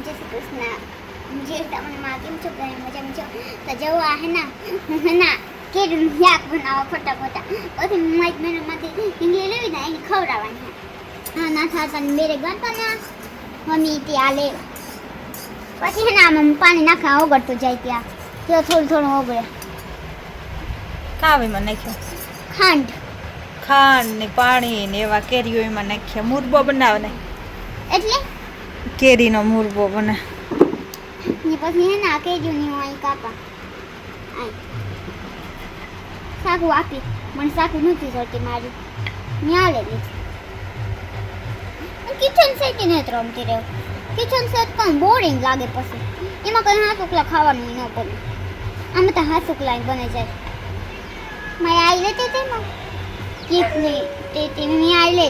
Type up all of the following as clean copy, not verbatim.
जय श्री कृष्ण जे તમને માં કેમ છો ઘરે મજામાં છો તો જવો આ હે ના કેરું યાક બનાવો ફટાફટ પછી માઈક મેનમાંથી ઈંગલી લેવી ને એને ખવડાવવાની હા ના થાતા મેરે ગાતા ના મમ્મી ત્યાં લે પછી હે ના પાણી નાખા ઓગળતો જાય ત્યાં તો થોડું ઓગળે કાવીમાં નાખ્યો ખાંડ ને પાણી ને એવા કેરીઓ એમાં નાખ્યા મુરબો બનાવે ને એટલે કેરીનો મુરબો બને ને પછી હે ના કેરીઓ ની હોય કાપા આય સાકુ આપી મને સાકુ નથી જોતી મારી ન્યા લે લીધી કિચન સેટ ને રમતી રહ્યો કિચન સેટ કામ બોરિંગ લાગે પછી એમાં કઈ હાથ ઉકલા ખાવાનું ન બને આમાં તો હાથ ઉકલા બને જાય मैं आई लेते थे ना कितनी टेटी में आई ले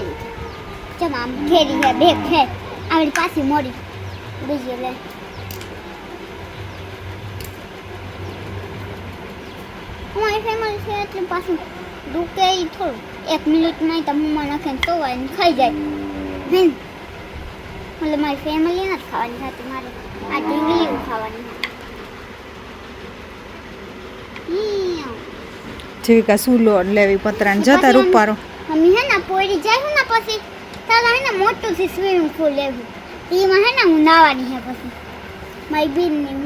जब हम खेली है देख है हमारे पास ही मोड़ी बुझिए ले हमारे फैमिली से એટલે પાછું રૂકે ઈ થોડું 1 મિનિટ નહીં તો મમ્મા નાખે તો વાઈને ખાઈ જાય એટલે મારી ફેમિલી નથી ખાવાની હતી મારે આ ઢીંગલી ખાવાની જીવિકા સુલો લેવી પતરાને જતા રૂપારો મમ્મી હે ના પોરી જાય ને પછી તારા હે ને મોટું થી સ્વિમિંગ પૂલ લેવું એમાં હે ને હું નાવાની હે પછી મારી બેન ને હું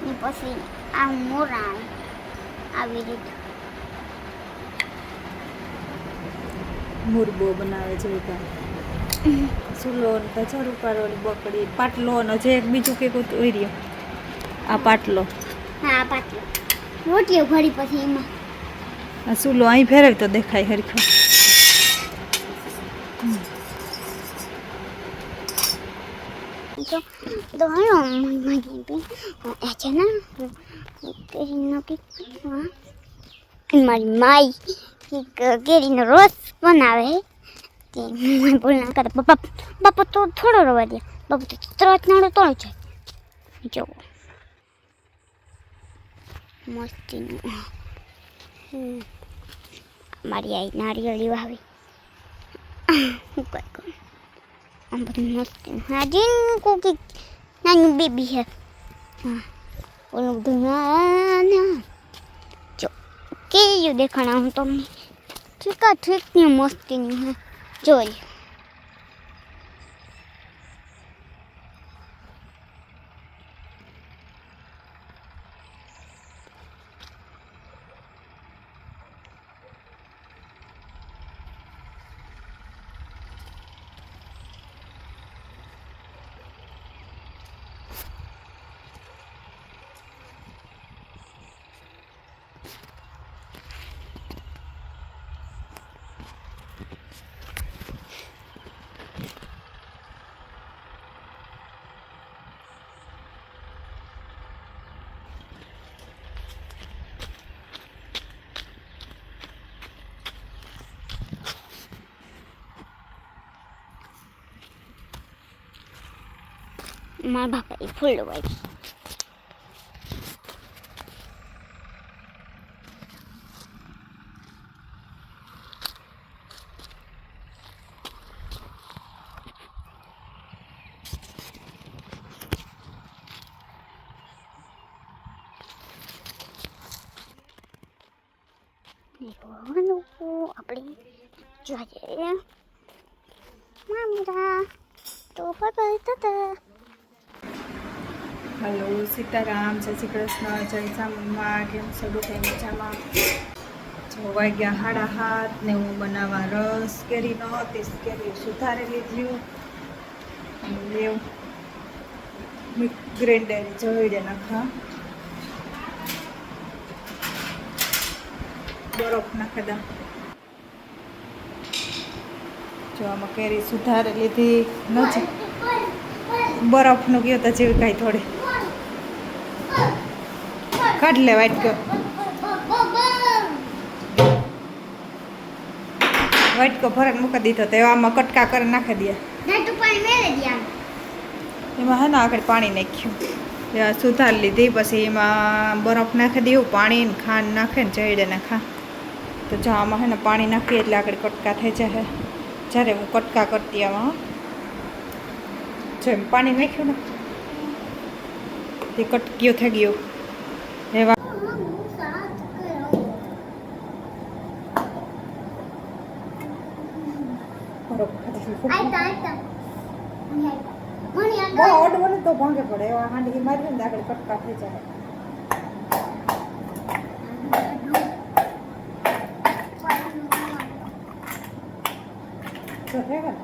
ને પછી આ મોરા આવી રીતે મુરબો બનાવે જીવિકા સુલો ને કચર ઉપાડવાની બકડી પાટલો ને જે એક બીજું કે કોઈ રહ્યો આ પાટલો હા પાટલો રોટીઓ ઘડી પછી એમાં આ સુલો અહીં ફેરવી તો દેખાય હરખો તો હાલો મારી બેન છે ને કેરીનો મારી માઈ કેરીનો રસ બનાવે બોલના કરે બાપા તો થોડો રવા દે બાપા તો ત્રત નાડો તોડ જાય જો મસ્તી મારી આઈ નારિયેળી વાવી હું કઈ કરું આમ બધું મસ્તી હા જીન કોકી નાની બેબી હે હા ઓલું બધું જો કેયું દેખાણા હું તમને ઠીકની મસ્તીની હે જોઈ મારા બાપા એ ફૂલ વાગી આપણે જોઈએ મામરા તો પતા હલો સીતારામ જય શ્રી કૃષ્ણ જય ચામુંડમાં કેમ છો બધા મજામાં જો વાગ્યા 7:30 ને હું બનાવવા રસ કેરીનો તે કેરી સુધારી લીધું લેવ ગ્રેન્ડર જોઈ નાખા બરફ નાખી દા જો આમાં કેરી સુધારી લીધી નથી બરફનું ગયો તો જેવી કાંઈ થોડી કાઢ લે વાટકો ભરાને મૂકી દીધો તો આમાં કટકા કરી નાખી દે એમાં હે ને આગળ પાણી નાખ્યું સુધારી લીધી પછી એમાં બરફ નાખી દેવું પાણી ને ખાંડ નાખે ને ચડે નાખા તો તો જો આમાં હે ને પાણી નાખીએ એટલે આગળ કટકા થઈ જાય જ્યારે હું કટકા કરતી આમાં જેમ પાણી નાખ્યું ને તે કટકીઓ થઈ ગયો એવા બહુ ઓડ બને તો ભાંગે પડે એવા હાંડી મારી ને આગળ કટકા થઈ જાય તો થઈ ગયું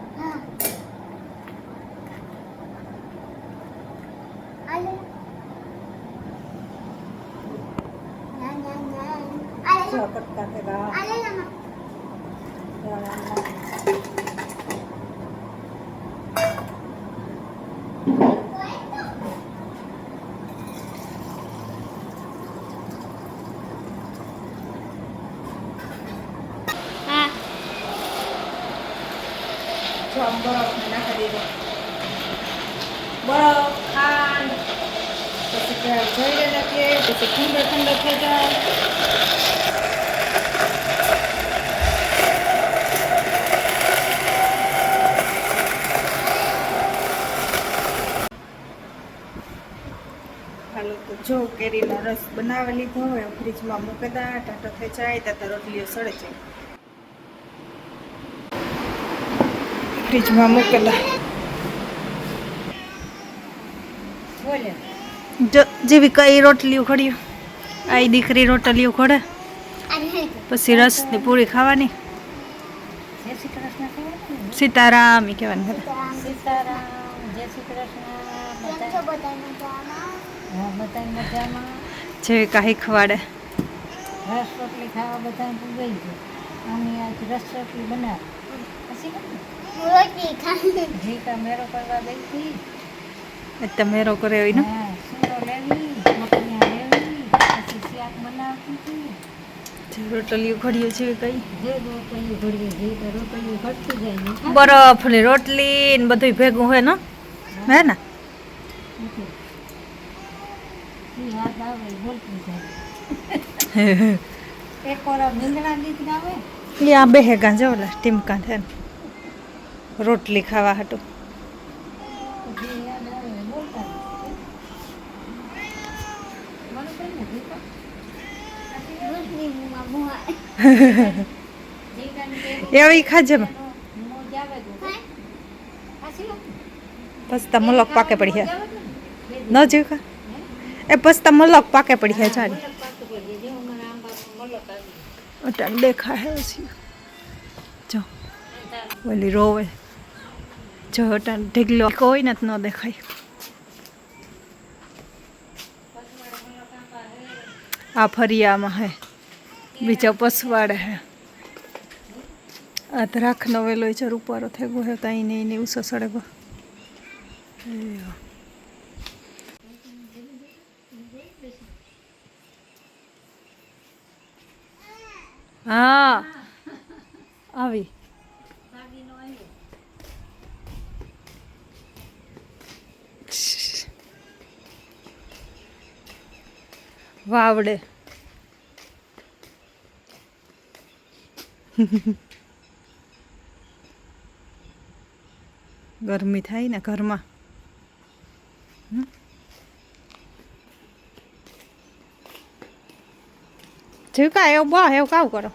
જો કટકા થઈ ગયા જો આમ બરફ નાખી દીધો બરફ ખાંડ પછી જોઈ નાખીએ પછી ઠંડો ઠંડો થઈ જાય હાલો તો જો કેરીનો રસ બનાવી લીધો હવે ફ્રીજમાં મૂકી દા ટાટો થઈ જાય ત્યાં રોટલીઓ સળે છે ફ્રીજમાં મૂકેલા જેવી કઈ રોટલીઓ ખડ્યું આ દીકરી રોટલીઓ ખોડે પછી રસ ને પૂરી ખાવાની સીતારામ ઈ કહેવાનું સીતારામ જય શ્રી કૃષ્ણ બધા મજામાં જેવી કાંઈ ખવાડે રસ રોટલી ખાવા બધા પૂગાઈ ગયું અમે આજ રસ રોટલી બનાવી પછી ઘી કા મેરો કરવા ગઈ હતી એટલે મેરો કરે હોય ને હા સૂરો લેવી મકનિયા લેવી પછી શાક બનાવતી હતી જે રોટલીઓ ખડ્યું છે કઈ જે રોટલી ઘડીએ ઘી તો રોટલી ઘટતી જાય ને બરફ ને રોટલી ને બધું ભેગું હોય ને હે ને યાદ આવે બોલતી જાય એક વાર નીંદણા ગીત ગાવે એ આ બે હેગા જવલા ટીમકા છે ને રોટલી ખાવા હતું પછી યાદ આવે બોલતા મને કઈ ને ગીત એવી ખાજે માં મોજ આવે તો પછી પસ્તા મલક પાકે પડી હે ન જીવ કા એ પસ્તા મલક પાકે પડી હે જાડી અટાણ દેખા હે ઉસી જો ઓલી રોવે જો અટાણ ઢીગલો કોઈ ન દેખાય આ ફરિયામાં હે બીજા પસવાડે હે આ દ્રાખ નો વેલો છે રૂપારો થઈ ગયો હે તાઈ ને એને ઉસો સડે ગયો હા આવી વાવડે ગરમી થાય ને ઘરમાં જીવકા એવું બા એવું કાવ કરો